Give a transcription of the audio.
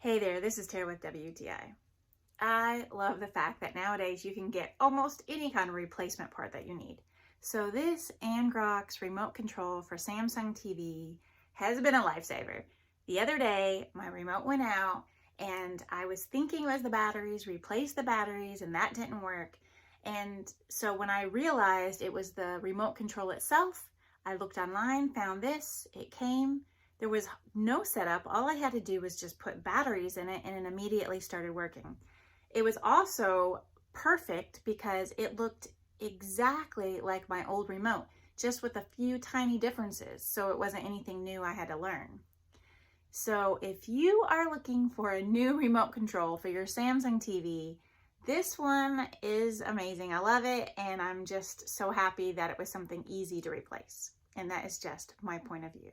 Hey there, this is Tara with WTI. I love the fact that nowadays you can get almost any kind of replacement part that you need. So this Angrox remote control for Samsung TV has been a lifesaver. The other day, my remote went out and I was thinking it was the batteries, replaced the batteries, and that didn't work. And so when I realized it was the remote control itself, I looked online, found this, it came. There was no setup. All I had to do was just put batteries in it and it immediately started working. It was also perfect because it looked exactly like my old remote, just with a few tiny differences. So it wasn't anything new I had to learn. So if you are looking for a new remote control for your Samsung TV, this one is amazing. I love it, and I'm just so happy that it was something easy to replace. And that is just my point of view.